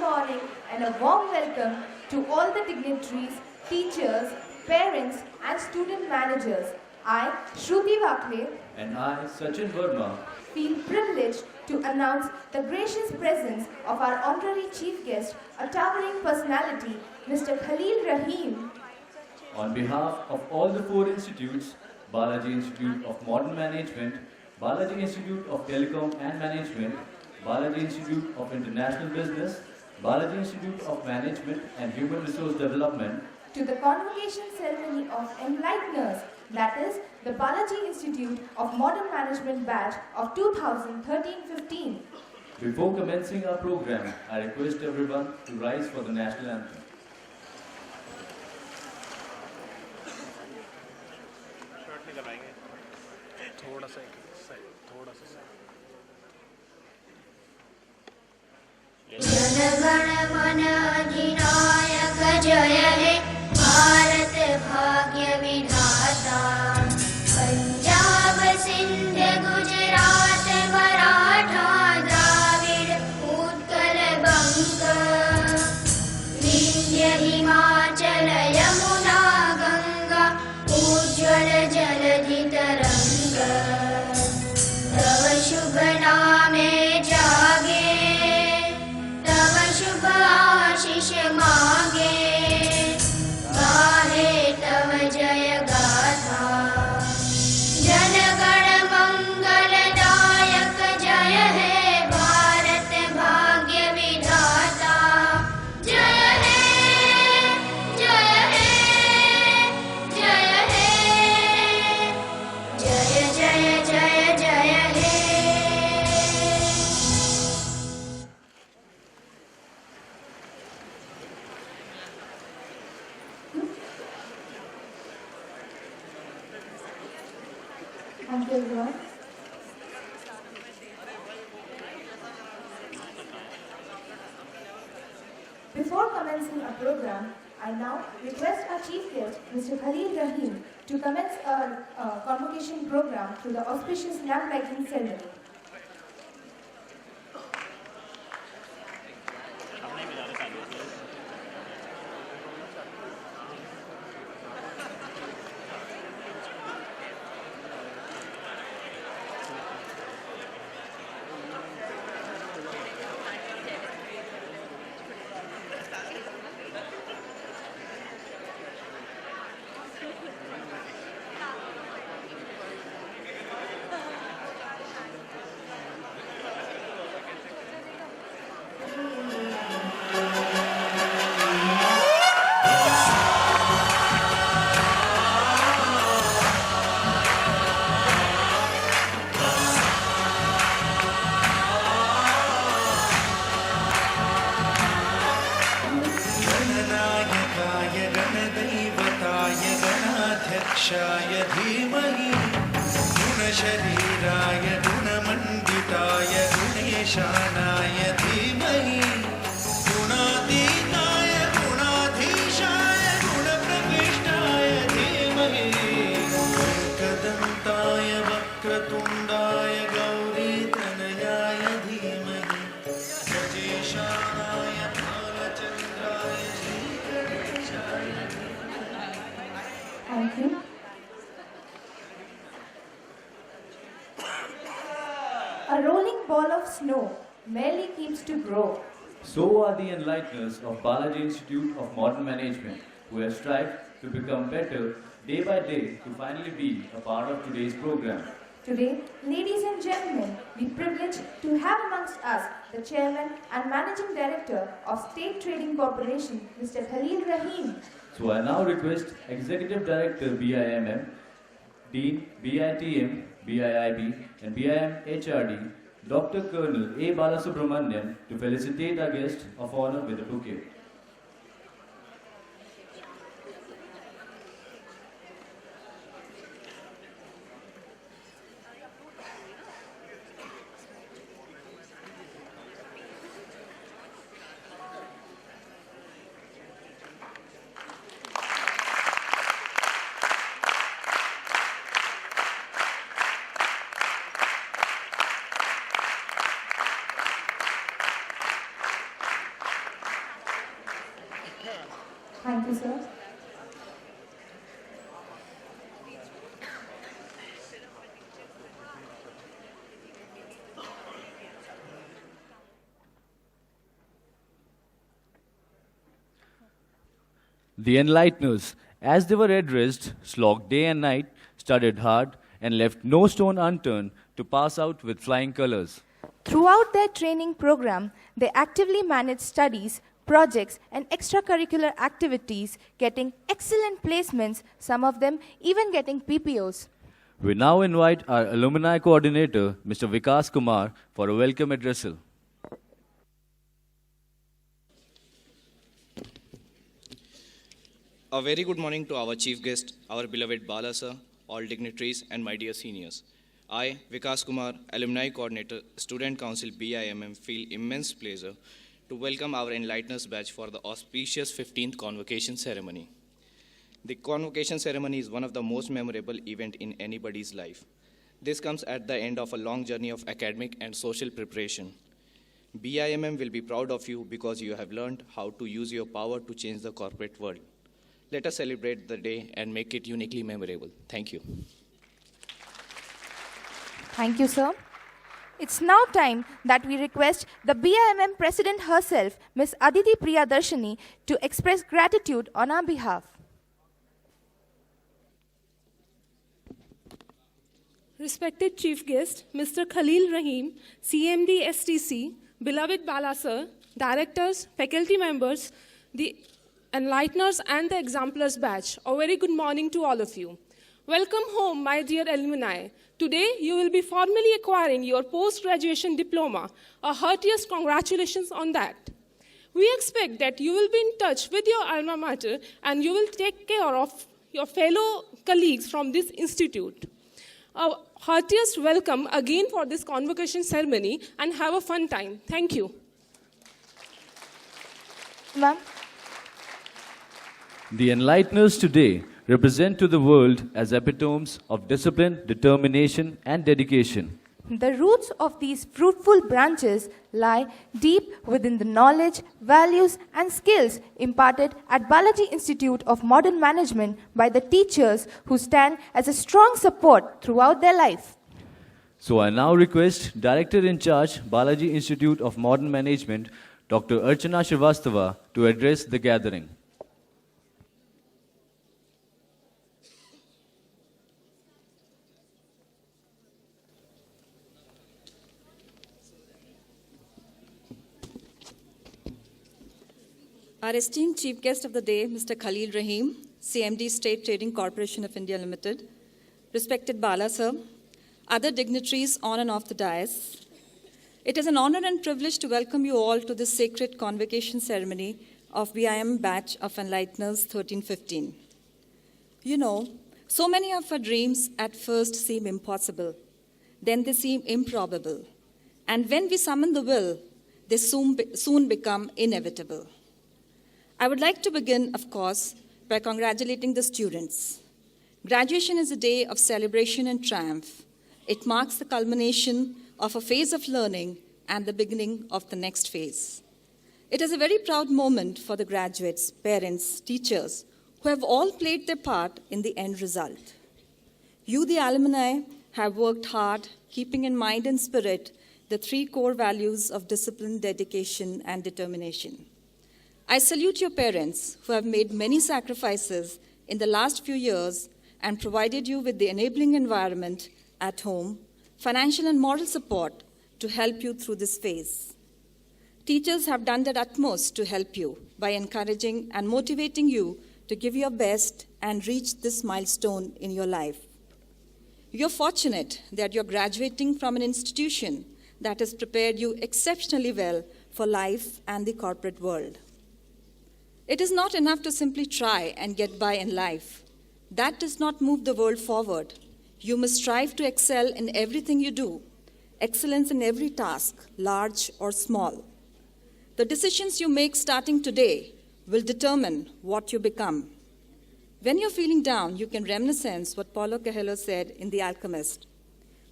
morning and a warm welcome to all the dignitaries, teachers, parents and student managers. I, Shruti Vakle, And I, Sachin Verma, feel privileged to announce the gracious presence of our honorary chief guest, a towering personality, Mr. Khalil Rahim. on behalf of all the four institutes, Balaji Institute of Modern Management, Balaji Institute of Telecom and Management, Balaji Institute of International Business, Balaji Institute of Management and Human Resource Development, To the convocation ceremony of Enlighteners, that is, the Balaji Institute of Modern Management batch of 2013-15. Before commencing our program, I request everyone to rise for the national anthem. जनगण मन अधिनायक जय हे भारत भाग्य विधाता पंजाब सिंध गुजरात मराठा द्राविड़ उत्कल बंग विंध्य हिमाचल यमुना गंगा उज्ज्वल जलधि तरंग तव शुभ नामे जागे तव शुभ आशीष मांगे गाहे तव जय गाथा जनगण मंगलदायक जय हे भारत भाग्य विधाता जय हे जय हे जय हे जय जय जय जय हे Thank you, everyone. Before commencing our program, I now request our chief guest, Mr. Khalil Rahim, to commence our convocation program through the auspicious lamp lighting ceremony. गणनायकाय गणदैवताय गणाध्यक्षाय धीमहि गुणशरीराय गुणमण्डिताय गुणेशानाय धीमहि गुणातीताय गुणाधीशाय गुणप्रविष्टाय धीमहि एकदन्ताय वक्रतुण्डाय गौरीतनयाय धीमहि सजेशानाय भालचन्द्राय श्रीगणेशाय Thank you. A rolling ball of snow merely keeps to grow. So are the enlighteners of Balaji Institute of Modern Management, who have strived to become better day by day to finally be a part of today's program. Today, ladies and gentlemen, we privilege to have amongst us the Chairman and Managing Director of State Trading Corporation, Mr. Khalil Rahim. So I now request Executive Director BIMM, Dean BITM, BIIB and BIM HRD, Dr. Colonel A. Balasubramanian to felicitate our guest of honor with a bouquet. The Enlighteners, as they were addressed, slogged day and night, studied hard, and left no stone unturned to pass out with flying colors. Throughout their training program, they actively managed studies, projects, and extracurricular activities, getting excellent placements, some of them even getting PPOs. We now invite our alumni coordinator, Mr. Vikas Kumar, for a welcome addressal. A very good morning to our chief guest, our beloved Bala sir, all dignitaries, and my dear seniors. I, Vikas Kumar, Alumni Coordinator, Student Council BIMM, feel immense pleasure to welcome our Enlighteners batch for the auspicious 15th Convocation Ceremony. The Convocation Ceremony is one of the most memorable events in anybody's life. This comes at the end of a long journey of academic and social preparation. BIMM will be proud of you because you have learned how to use your power to change the corporate world. Let us celebrate the day and make it uniquely memorable. Thank you. Thank you, sir. It's now time that we request the BIMM President herself, Ms. Aditi Priyadarshini, to express gratitude on our behalf. Respected Chief Guest, Mr. Khalil Rahim, CMD STC, beloved Bala sir, directors, faculty members, the Enlighteners and the Exemplars batch, a very good morning to all of you. Welcome home, my dear alumni. Today, you will be formally acquiring your post-graduation diploma. A heartiest congratulations on that. We expect that you will be in touch with your alma mater and you will take care of your fellow colleagues from this institute. A heartiest welcome again for this convocation ceremony and have a fun time. Thank you. Ma'am. The Enlighteners today represent to the world as epitomes of discipline, determination, and dedication. The roots of these fruitful branches lie deep within the knowledge, values, and skills imparted at Balaji Institute of Modern Management by the teachers who stand as a strong support throughout their life. So I now request Director in Charge, Balaji Institute of Modern Management, Dr. Archana Srivastava, to address the gathering. Our esteemed Chief Guest of the day, Mr. Khalil Rahim, CMD State Trading Corporation of India Limited, respected Bala sir, other dignitaries on and off the dais, it is an honor and privilege to welcome you all to this sacred convocation ceremony of BIM batch of Enlighteners 1315. You know, so many of our dreams at first seem impossible, then they seem improbable, and when we summon the will, they soon become inevitable. I would like to begin, of course, by congratulating the students. Graduation is a day of celebration and triumph. It marks the culmination of a phase of learning and the beginning of the next phase. It is a very proud moment for the graduates, parents, teachers, who have all played their part in the end result. You, the alumni, have worked hard, keeping in mind and spirit the three core values of discipline, dedication, and determination. I salute your parents who have made many sacrifices in the last few years and provided you with the enabling environment at home, financial and moral support to help you through this phase. Teachers have done their utmost to help you by encouraging and motivating you to give your best and reach this milestone in your life. You're fortunate that you're graduating from an institution that has prepared you exceptionally well for life and the corporate world. It is not enough to simply try and get by in life. That does not move the world forward. You must strive to excel in everything you do, excellence in every task, large or small. The decisions you make starting today will determine what you become. When you're feeling down, you can reminisce what Paulo Coelho said in The Alchemist.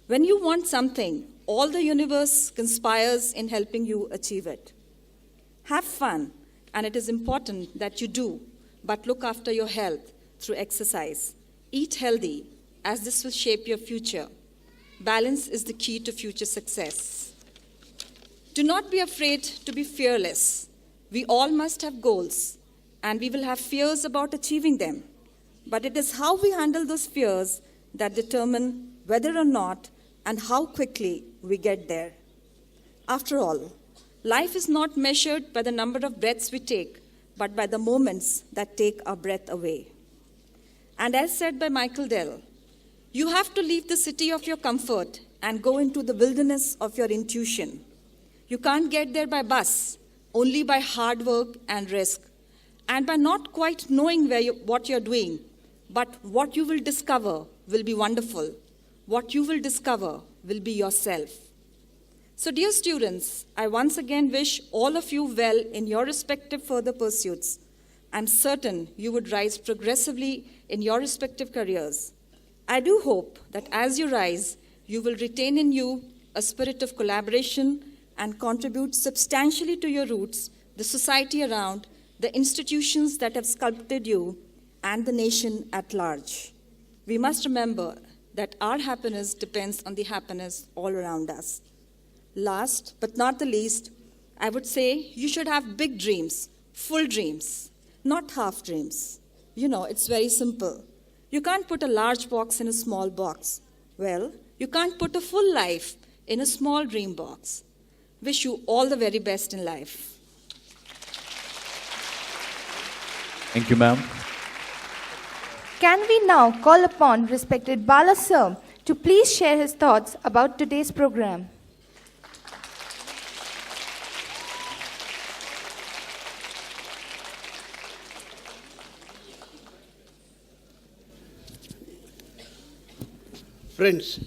When you want something, all the universe conspires in helping you achieve it. Have fun. And it is important that you do, but look after your health through exercise. Eat healthy, as this will shape your future. Balance is the key to future success. Do not be afraid to be fearless. We all must have goals, and we will have fears about achieving them. But it is how we handle those fears that determine whether or not and how quickly we get there. After all, life is not measured by the number of breaths we take, but by the moments that take our breath away. And as said by Michael Dell, you have to leave the city of your comfort and go into the wilderness of your intuition. You can't get there by bus, only by hard work and risk, and by not quite knowing what you're doing. But what you will discover will be wonderful. What you will discover will be yourself. So, dear students, I once again wish all of you well in your respective further pursuits. I'm certain you would rise progressively in your respective careers. I do hope that as you rise, you will retain in you a spirit of collaboration and contribute substantially to your roots, the society around, the institutions that have sculpted you, and the nation at large. We must remember that our happiness depends on the happiness all around us. Last but not the least, I would say you should have big dreams, full dreams, not half dreams. You know, it's very simple. You can't put a large box in a small box. Well, you can't put a full life in a small dream box. Wish you all the very best in life. Thank you, ma'am. Can we now call upon respected Bala sir to please share his thoughts about today's program? Friends,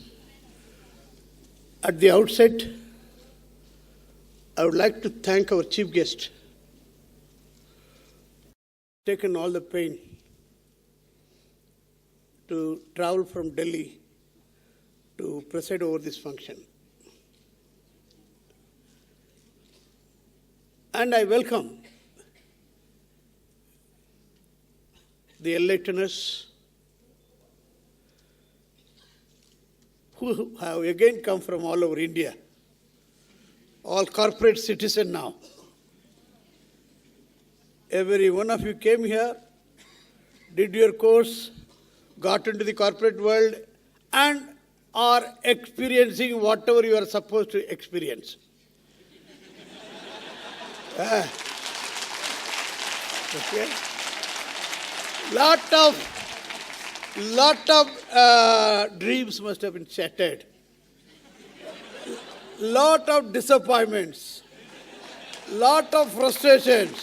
at the outset, I would like to thank our chief guest, taken all the pain to travel from Delhi to preside over this function. And I welcome the enlighteners who have again come from all over India, all corporate citizens now. Every one of you came here, did your course, got into the corporate world, and are experiencing whatever you are supposed to experience. Okay. Lot of dreams must have been shattered. Lot of disappointments. Lot of frustrations.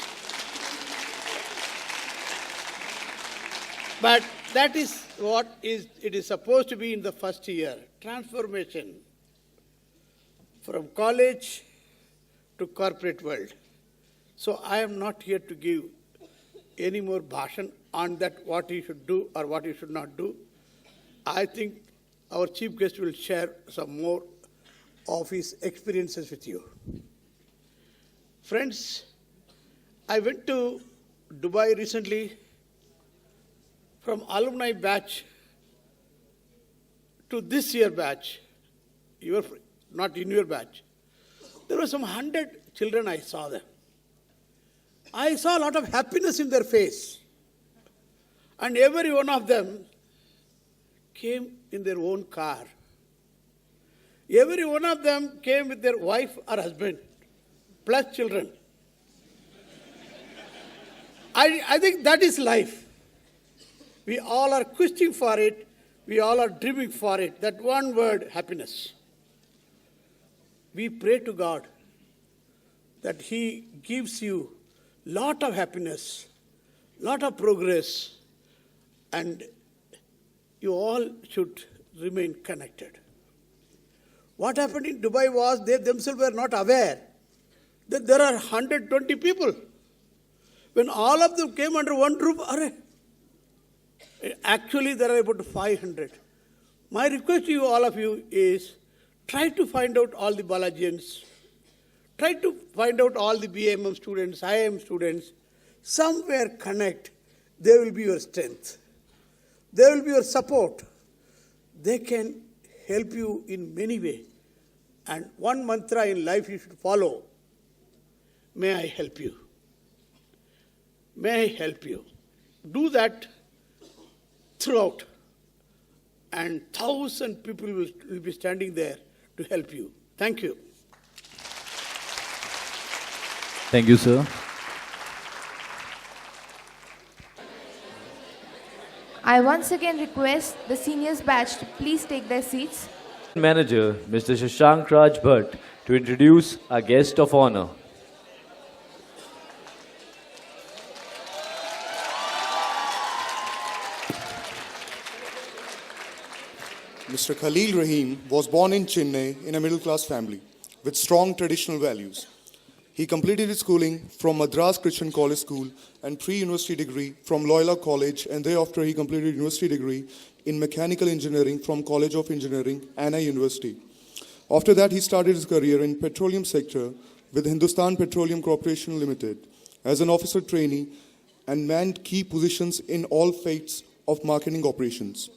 But that is what it is supposed to be in the first year. Transformation from college to corporate world. So I am not here to give any more bhashan on that, what you should do or what you should not do. I think our chief guest will share some more of his experiences with you. Friends, I went to Dubai recently. From alumni batch to this year batch, not in your batch, there were some 100 children. I saw them. I saw a lot of happiness in their face. And every one of them came in their own car. Every one of them came with their wife or husband, plus children. I think that is life. We all are questing for it. We all are dreaming for it. That one word, happiness. We pray to God that He gives you lot of happiness, lot of progress, and you all should remain connected. What happened in Dubai was they themselves were not aware that there are 120 people. When all of them came under one roof, actually there are about 500. My request to you, all of you, is try to find out all the Balajians, try to find out all the BAMM students, IIM students, somewhere connect. They will be your strength. They will be your support. They can help you in many ways. And one mantra in life you should follow: may I help you? may I help you? Do that throughout. And 1,000 people will be standing there to help you. Thank you. Thank you, sir. I once again request the seniors batch to please take their seats. Manager, Mr. Shashank Raj Bhatt, to introduce our guest of honor. Mr. Khalil Rahim was born in Chennai in a middle-class family with strong traditional values. He completed his schooling from Madras Christian College School and pre-university degree from Loyola College, and thereafter he completed university degree in mechanical engineering from College of Engineering, Anna University. After that, he started his career in petroleum sector with Hindustan Petroleum Corporation Limited as an officer trainee and manned key positions in all phases of marketing operations.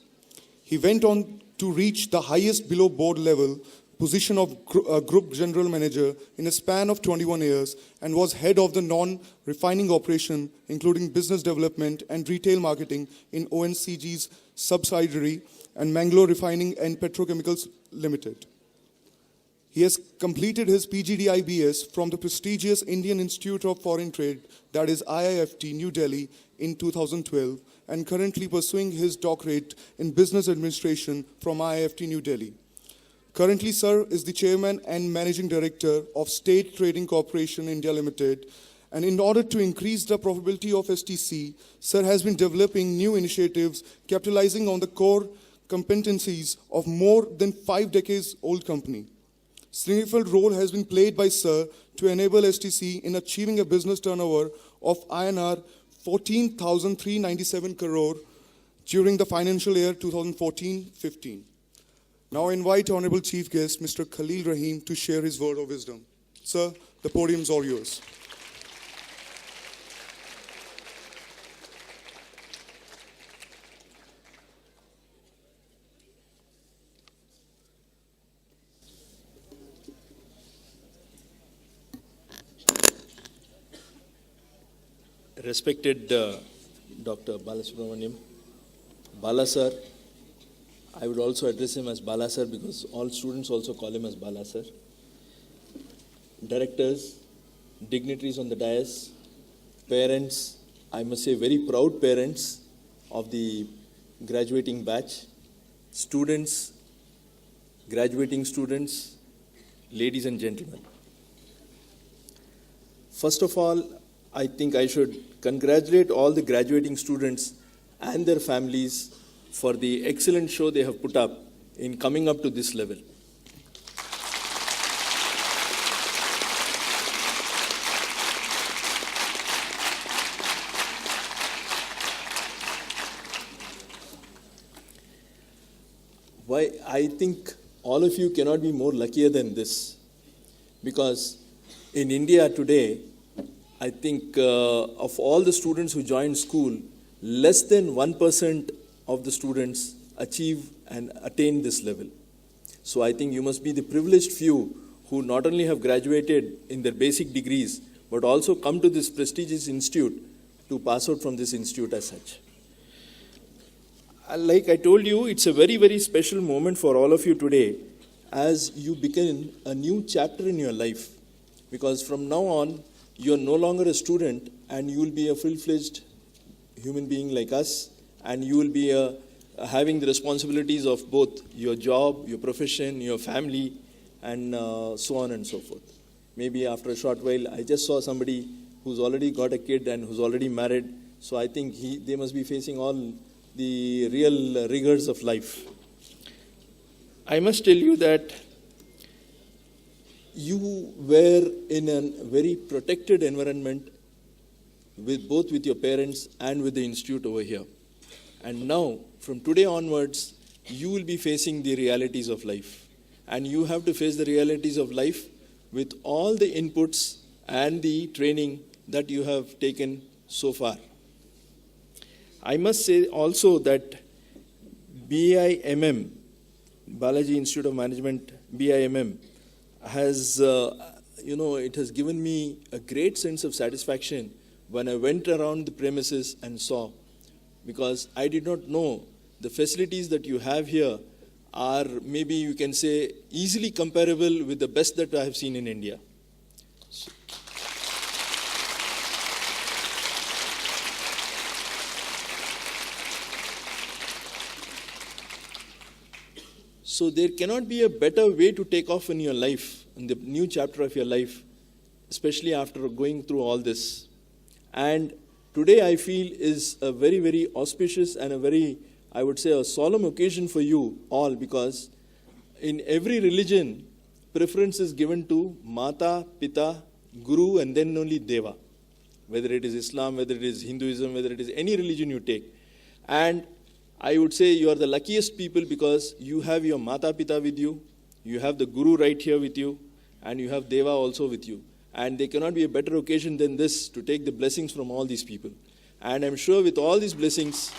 He went on to reach the highest below board level position of group general manager in a span of 21 years and was head of the non-refining operation, including business development and retail marketing in ONCG's subsidiary and Mangalore Refining and Petrochemicals Limited. He has completed his PGDIBS from the prestigious Indian Institute of Foreign Trade, that is IIFT, New Delhi, in 2012, and currently pursuing his doctorate in business administration from IIFT, New Delhi. Currently, sir is the chairman and managing director of State Trading Corporation India Limited. And in order to increase the profitability of STC, sir has been developing new initiatives capitalizing on the core competencies of more than 5 decades old company. Significant role has been played by sir to enable STC in achieving a business turnover of INR 14,397 crore during the financial year 2014-15. Now I invite Honorable Chief Guest, Mr. Khalil Rahim, to share his word of wisdom. Sir, the podium is all yours. Respected Dr. Balasubramaniam, Bala sir, I would also address him as Bala sir because all students also call him as Bala sir. Directors, dignitaries on the dais, parents, I must say very proud parents of the graduating batch, students, graduating students, ladies and gentlemen. First of all, I think I should congratulate all the graduating students and their families for the excellent show they have put up in coming up to this level. Why I think all of you cannot be more luckier than this, because in India today, I think of all the students who join school, less than 1% of the students achieve and attain this level. So I think you must be the privileged few who not only have graduated in their basic degrees, but also come to this prestigious institute to pass out from this institute as such. Like I told you, it's a very, very special moment for all of you today as you begin a new chapter in your life. Because from now on, you're no longer a student and you will be a full-fledged human being like us, and you will be having the responsibilities of both your job, your profession, your family, and so on and so forth. Maybe after a short while, I just saw somebody who's already got a kid and who's already married, so I think they must be facing all the real rigors of life. I must tell you that you were in a very protected environment both with your parents and with the institute over here. And now, from today onwards, you will be facing the realities of life. And you have to face the realities of life with all the inputs and the training that you have taken so far. I must say also that BIMM, Balaji Institute of Management, BIMM, has, it has given me a great sense of satisfaction when I went around the premises and saw, because I did not know the facilities that you have here are, maybe you can say, easily comparable with the best that I have seen in India. So there cannot be a better way to take off in your life, in the new chapter of your life, especially after going through all this. And today I feel is a very, very auspicious and a very, I would say, a solemn occasion for you all, because in every religion, preference is given to Mata, Pita, Guru, and then only Deva. Whether it is Islam, whether it is Hinduism, whether it is any religion you take. And I would say you are the luckiest people because you have your Mata Pita with you, you have the Guru right here with you, and you have Deva also with you. And there cannot be a better occasion than this to take the blessings from all these people. And I'm sure with all these blessings,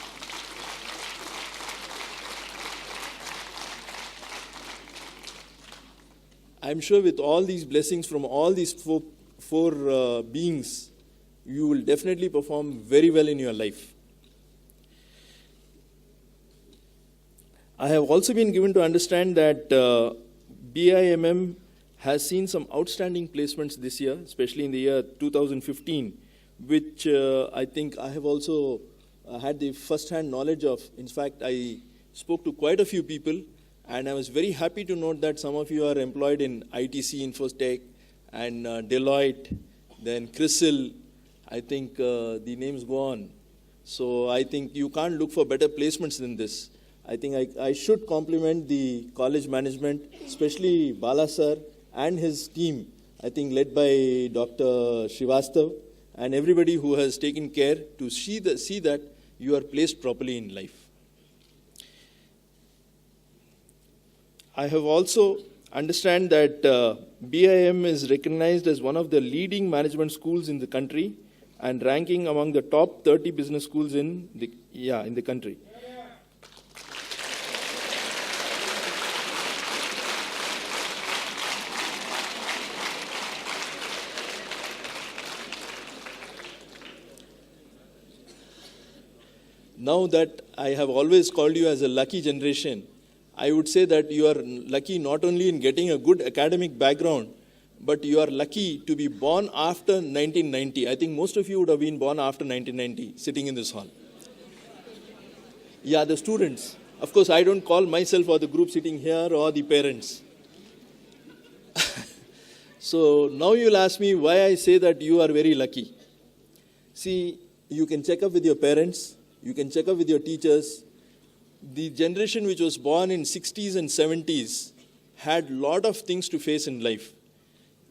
from all these four beings, you will definitely perform very well in your life. I have also been given to understand that BIMM has seen some outstanding placements this year, especially in the year 2015, which I think I have also had the first-hand knowledge of. In fact, I spoke to quite a few people, and I was very happy to note that some of you are employed in ITC Infotech and Deloitte, then CRISIL. I think the names go on. So I think you can't look for better placements than this. I think I should compliment the college management, especially Bala sir and his team, I think led by Dr. Srivastav, and everybody who has taken care to see that you are placed properly in life. I have also understand that BIM is recognized as one of the leading management schools in the country and ranking among the top 30 business schools in the country. Now that I have always called you as a lucky generation, I would say that you are lucky not only in getting a good academic background, but you are lucky to be born after 1990. I think most of you would have been born after 1990, sitting in this hall. Yeah, the students. Of course, I don't call myself or the group sitting here or the parents. So now you'll ask me why I say that you are very lucky. See, you can check up with your parents, you can check up with your teachers. The generation which was born in 60s and 70s had a lot of things to face in life.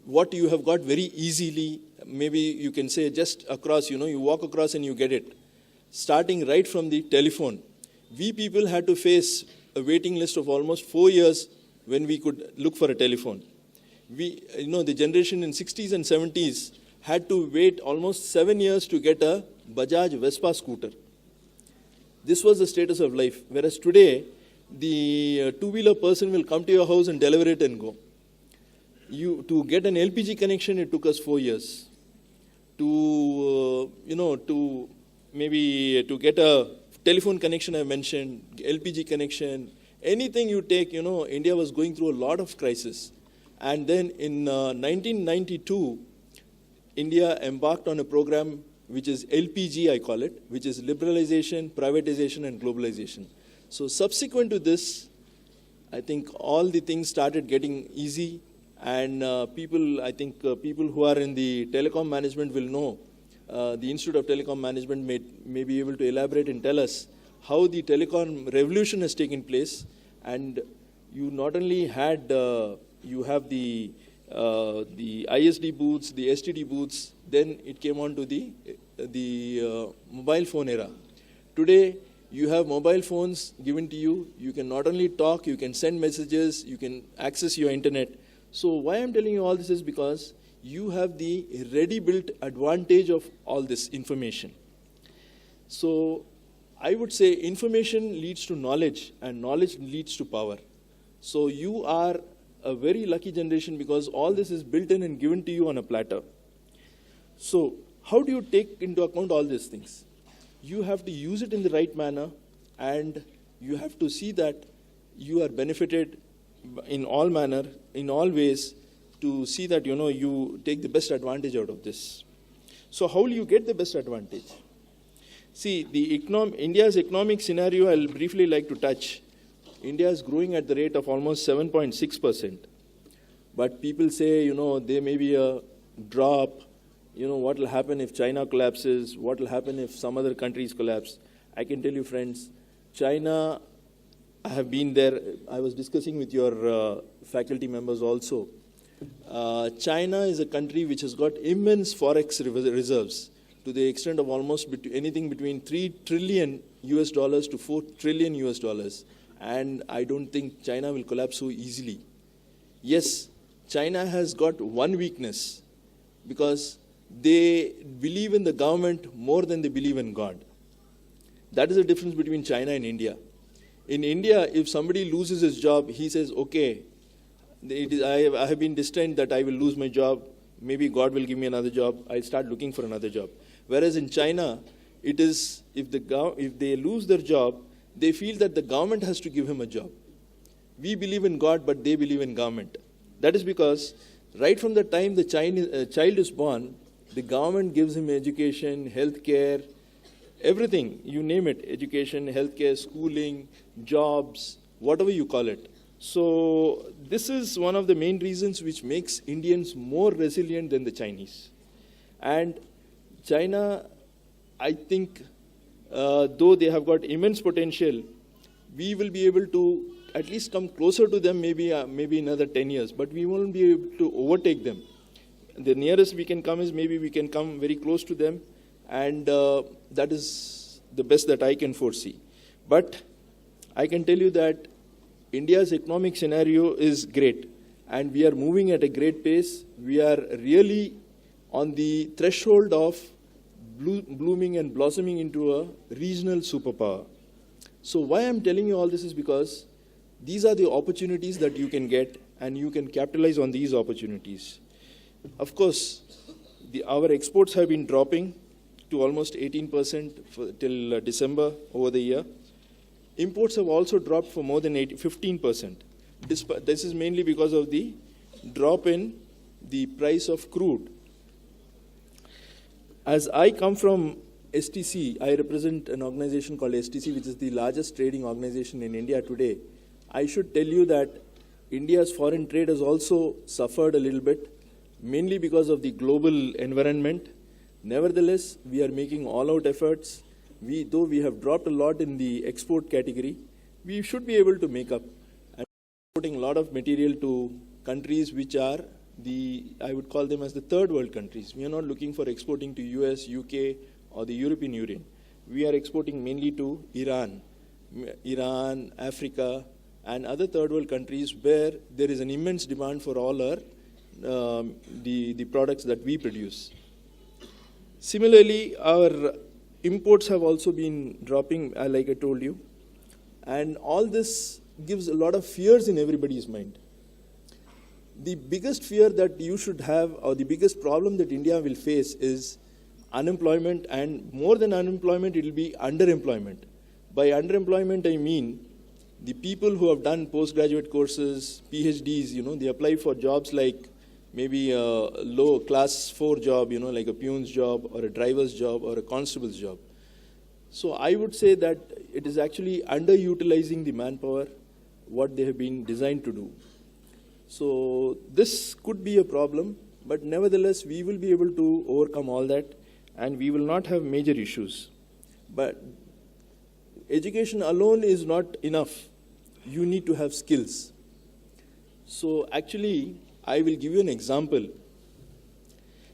What you have got very easily, maybe you can say just across, you walk across and you get it. Starting right from the telephone. We people had to face a waiting list of almost 4 years when we could look for a telephone. The generation in 60s and 70s had to wait almost 7 years to get a Bajaj Vespa scooter. This was the status of life. Whereas today, the two-wheeler person will come to your house and deliver it and go. To get an LPG connection, it took us 4 years. To get a telephone connection, I mentioned, LPG connection, anything you take, India was going through a lot of crisis. And then in 1992, India embarked on a program which is LPG, I call it, which is liberalization, privatization, and globalization. So subsequent to this, I think all the things started getting easy, and people who are in the telecom management will know. The Institute of Telecom Management may be able to elaborate and tell us how the telecom revolution has taken place. And you not only had, you have the ISD booths, the STD booths, then it came on to the mobile phone era. Today, you have mobile phones given to you. You can not only talk, you can send messages, you can access your internet. So why I'm telling you all this is because you have the ready-built advantage of all this information. So I would say information leads to knowledge, and knowledge leads to power. So you are a very lucky generation because all this is built in and given to you on a platter. So how do you take into account all these things? You have to use it in the right manner, and you have to see that you are benefited in all manner, in all ways, to see that you take the best advantage out of this. So how will you get the best advantage? See, India's economic scenario, I'll briefly like to touch. India is growing at the rate of almost 7.6%. But people say, there may be a drop. What will happen if China collapses? What will happen if some other countries collapse? I can tell you, friends, China, I have been there. I was discussing with your faculty members also. China is a country which has got immense forex reserves to the extent of almost anything between $3 trillion US dollars to $4 trillion US dollars. And I don't think China will collapse so easily. Yes, China has got one weakness, because they believe in the government more than they believe in God. That is the difference between China and India. In India, if somebody loses his job, he says, okay, I have been destined that I will lose my job. Maybe God will give me another job. I'll start looking for another job. Whereas in China, it is, if they lose their job, they feel that the government has to give him a job. We believe in God, but they believe in government. That is because right from the time the child is born, the government gives him education, healthcare, everything, you name it, education, healthcare, schooling, jobs, whatever you call it. So this is one of the main reasons which makes Indians more resilient than the Chinese. And China, I think, though they have got immense potential, we will be able to at least come closer to them maybe another 10 years, but we won't be able to overtake them. The nearest we can come is maybe we can come very close to them, and that is the best that I can foresee. But I can tell you that India's economic scenario is great, and we are moving at a great pace. We are really on the threshold of blooming and blossoming into a regional superpower. So why I'm telling you all this is because these are the opportunities that you can get, and you can capitalize on these opportunities. Of course, our exports have been dropping to almost 18% till December over the year. Imports have also dropped for more than 15%. This is mainly because of the drop in the price of crude. As I come from STC, I represent an organization called STC, which is the largest trading organization in India today. I should tell you that India's foreign trade has also suffered a little bit, mainly because of the global environment. Nevertheless, we are making all-out efforts. Though we have dropped a lot in the export category, we should be able to make up. And exporting a lot of material to countries which are I would call them as the third world countries. We are not looking for exporting to US, UK, or the European Union. We are exporting mainly to Iran, Africa, and other third world countries where there is an immense demand for all our the products that we produce. Similarly, our imports have also been dropping, like I told you, and all this gives a lot of fears in everybody's mind. The biggest fear that you should have, or the biggest problem that India will face, is unemployment, and more than unemployment, it will be underemployment. By underemployment, I mean the people who have done postgraduate courses, PhDs, they apply for jobs like maybe a low class 4 job, like a peon's job or a driver's job or a constable's job. So I would say that it is actually underutilizing the manpower, what they have been designed to do. So this could be a problem, but nevertheless, we will be able to overcome all that, and we will not have major issues. But education alone is not enough. You need to have skills. So actually, I will give you an example.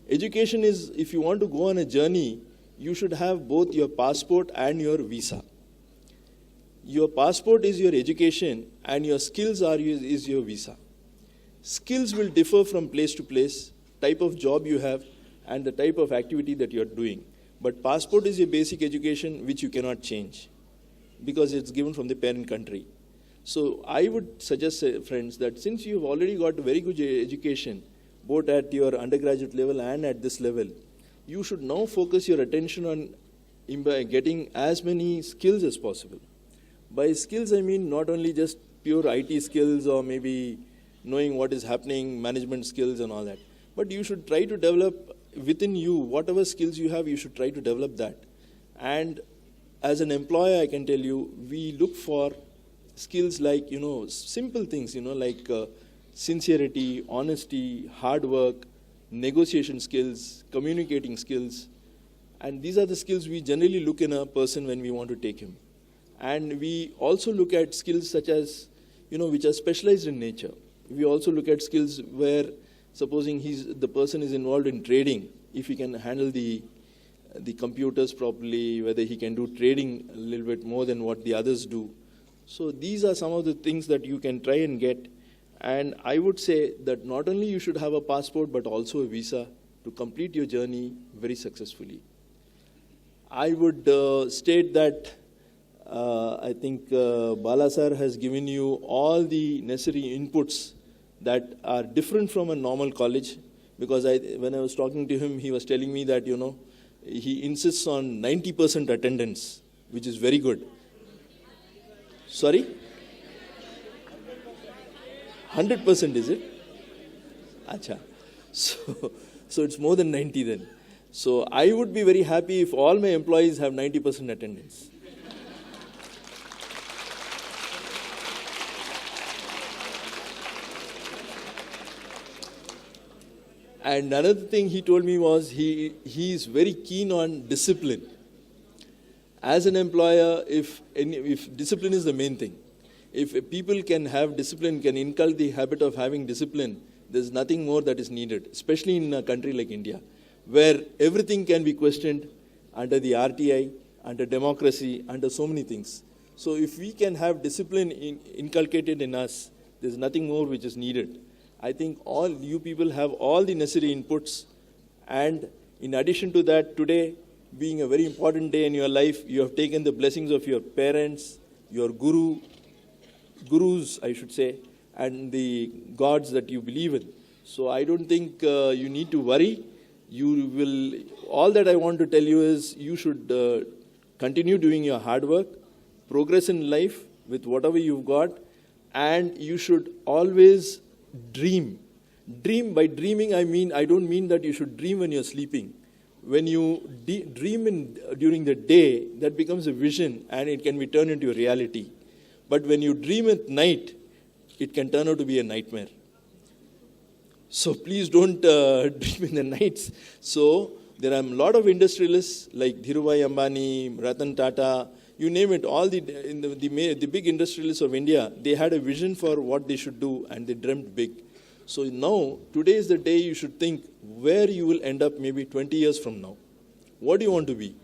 Education is, if you want to go on a journey, you should have both your passport and your visa. Your passport is your education, and your skills is your visa. Skills will differ from place to place, type of job you have, and the type of activity that you're doing. But passport is your basic education, which you cannot change, because it's given from the parent country. So I would suggest, friends, that since you've already got a very good education, both at your undergraduate level and at this level, you should now focus your attention on getting as many skills as possible. By skills, I mean not only just pure IT skills or maybe knowing what is happening, management skills and all that, but you should try to develop within you, whatever skills you have, you should try to develop that. And as an employer, I can tell you, we look for skills like, simple things, like sincerity, honesty, hard work, negotiation skills, communicating skills. And these are the skills we generally look in a person when we want to take him. And we also look at skills such as, which are specialized in nature. We also look at skills where, supposing the person is involved in trading, if he can handle the computers properly, whether he can do trading a little bit more than what the others do. So these are some of the things that you can try and get. And I would say that not only you should have a passport, but also a visa to complete your journey very successfully. I would state that I think Bala sir has given you all the necessary inputs that are different from a normal college, because when I was talking to him, he was telling me that, he insists on 90% attendance, which is very good. Sorry? 100% is it? Acha. So it's more than 90 then. So I would be very happy if all my employees have 90% attendance. And another thing he told me was he is very keen on discipline. As an employer, if discipline is the main thing, if people can have discipline, can inculcate the habit of having discipline, there's nothing more that is needed, especially in a country like India, where everything can be questioned under the RTI, under democracy, under so many things. So if we can have discipline inculcated in us, there's nothing more which is needed. I think all you people have all the necessary inputs, and in addition to that, today being a very important day in your life, you have taken the blessings of your parents, your gurus, I should say, and the gods that you believe in. So I don't think you need to worry. All that I want to tell you is you should continue doing your hard work, progress in life with whatever you've got, and you should always dream. By dreaming, I don't mean that you should dream when you're sleeping. When you dream during the day, that becomes a vision and it can be turned into a reality. But when you dream at night, it can turn out to be a nightmare. So please don't dream in the nights. So there are a lot of industrialists like Dhirubhai Ambani, Ratan Tata, you name it, all the big industrialists of India, they had a vision for what they should do and they dreamt big. So now, today is the day you should think where you will end up maybe 20 years from now. What do you want to be?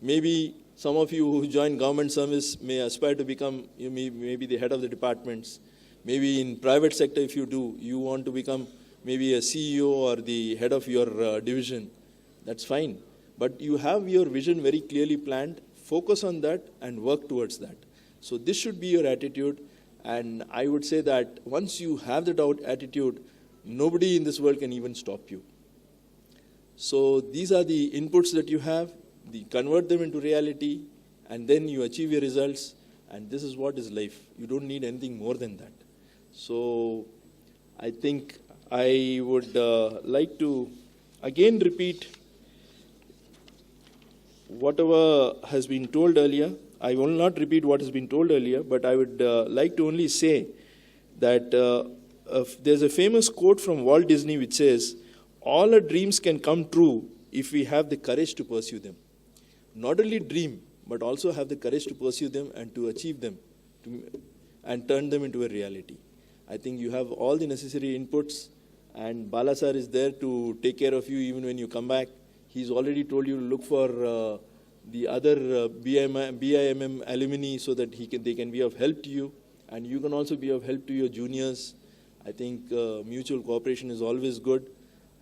Maybe some of you who join government service may aspire to become maybe the head of the departments. Maybe in private sector, if you do, you want to become maybe a CEO or the head of your division. That's fine. But you have your vision very clearly planned. Focus on that and work towards that. So this should be your attitude. And I would say that once you have that attitude, nobody in this world can even stop you. So these are the inputs that you have. Convert them into reality, and then you achieve your results. And this is what is life. You don't need anything more than that. So I think I would like to again repeat whatever has been told earlier. I will not repeat what has been told earlier, but I would like to only say that there's a famous quote from Walt Disney which says, all our dreams can come true if we have the courage to pursue them. Not only dream, but also have the courage to pursue them and to achieve them and turn them into a reality. I think you have all the necessary inputs, and Bala sir is there to take care of you even when you come back. He's already told you to look for the other BIMM alumni so that they can be of help to you, and you can also be of help to your juniors. I think mutual cooperation is always good.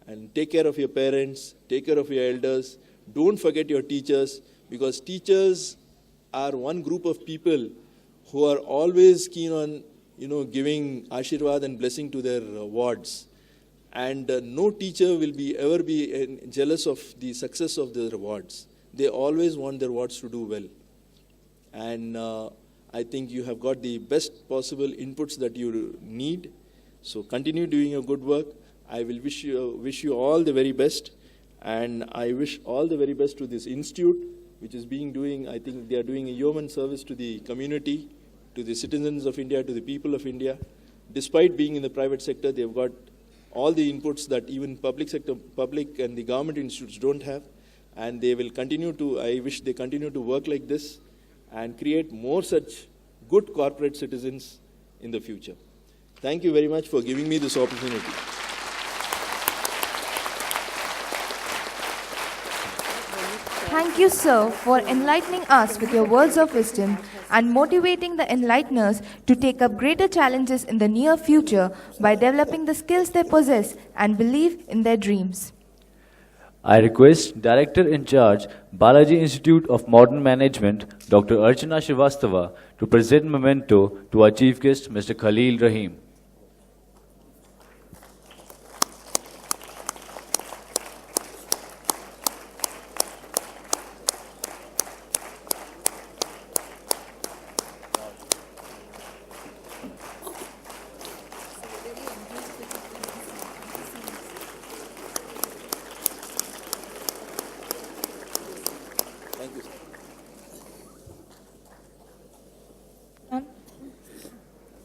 And take care of your parents, take care of your elders. Don't forget your teachers, because teachers are one group of people who are always keen on, giving Ashirwad and blessing to their wards. And no teacher will ever be jealous of the success of the rewards. They always want their wards to do well. And I think you have got the best possible inputs that you need. So continue doing your good work. I will wish you all the very best. And I wish all the very best to this institute, which is I think they are doing a yeoman service to the community, to the citizens of India, to the people of India. Despite being in the private sector, they've got all the inputs that even public and the government institutes don't have. And they will I wish they continue to work like this and create more such good corporate citizens in the future. Thank you very much for giving me this opportunity. Thank you, sir, for enlightening us with your words of wisdom and motivating the enlighteners to take up greater challenges in the near future by developing the skills they possess and believe in their dreams. I request Director in Charge, Balaji Institute of Modern Management, Dr. Archana Srivastava, to present memento to our Chief Guest, Mr. Khalil Rahim.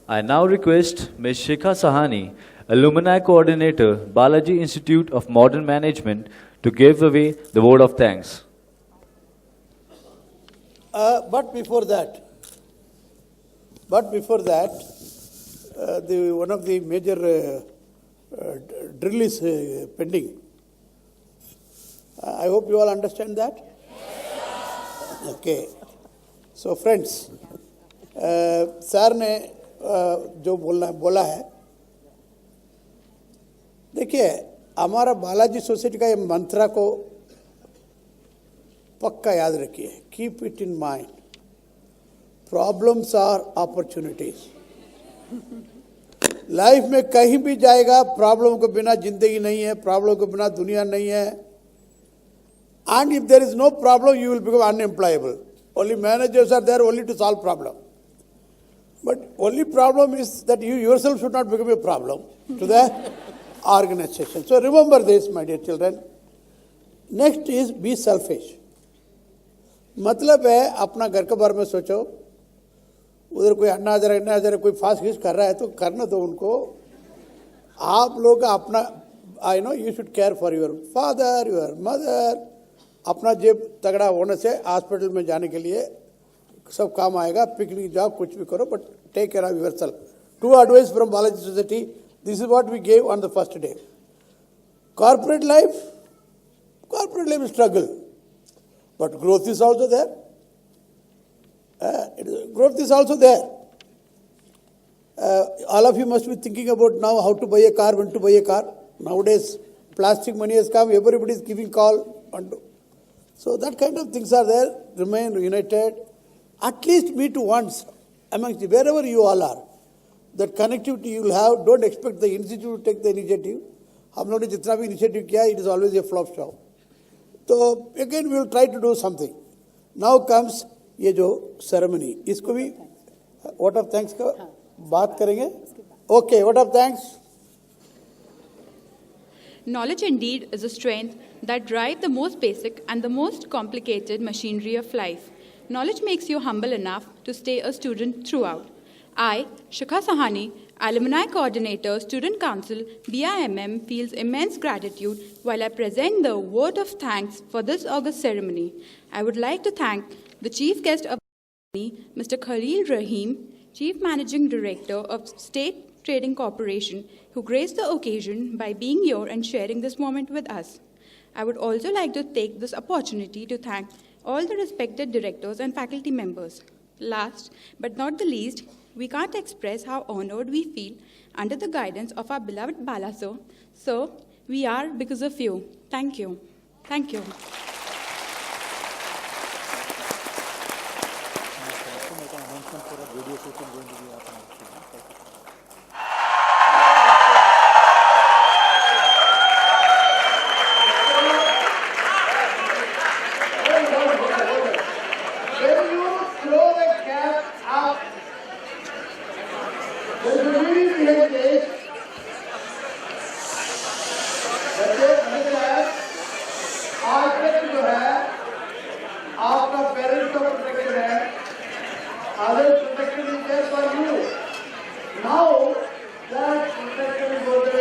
I now request Ms. Shikha Sahani, Alumni Coordinator, Balaji Institute of Modern Management, to give away the vote of thanks. But before that, one of the major drill is pending. I hope you all understand that. Okay. So friends, sir ने जो बोला है, देखिए हमारा Balaji society का ये मंत्रा को पक्का याद रखिए. Keep it in mind. Problems are opportunities. Life में कहीं भी जाएगा, प्रॉब्लम के बिना जिंदगी नहीं है, प्रॉब्लम के बिना दुनिया नहीं है. And if there is no problem, you will become unemployable. Only managers are there only to solve problem. But only problem is that you yourself should not become a problem to the organization. So remember this, my dear children. Next is be selfish. मतलब है अपना घर के बारे में सोचो. उधर कोई अन्ना हजारे कोई फास्ट खींच कर रहा है तो करना दो उनको. आप लोग अपना, I know you should care for your father, your mother. अपना जेब तगड़ा होने से हॉस्पिटल में जाने के लिए सब काम आएगा. पिकनिक जाओ, कुछ भी करो, but take care of yourself. 2 advice from Balaji Society. This is what we gave on the first day. Corporate life is struggle, but growth is also there. Growth is also there. All of you must be thinking about now how to buy a car, when to buy a car. Nowadays, plastic money has come. Everybody is giving call. So that kind of things are there. Remain united. At least meet once amongst wherever you all are. That connectivity you will have. Don't expect the institute to take the initiative. हम लोगों ने जितना भी initiative किया, it is always a flop show. So again we will try to do something. Now comes ये जो ceremony. इसको भी vote of thanks का बात करेंगे. Okay, vote of thanks. Knowledge indeed is a strength that drives the most basic and the most complicated machinery of life. Knowledge makes you humble enough to stay a student throughout. I, Shikha Sahani, Alumni Coordinator, Student Council, BIMM, feels immense gratitude while I present the vote of thanks for this August ceremony. I would like to thank the Chief Guest of the ceremony, Mr. Khalil Rahim, Chief Managing Director of State Trading Corporation, who graced the occasion by being here and sharing this moment with us. I would also like to take this opportunity to thank all the respected directors and faculty members. Last but not the least, we can't express how honored we feel under the guidance of our beloved Bala sir. Sir, we are because of you. Thank you. Thank you. behave this, बच्चे understand, आज तक जो है आपका parents का protection है, other protection is there for you. Now that protection is over.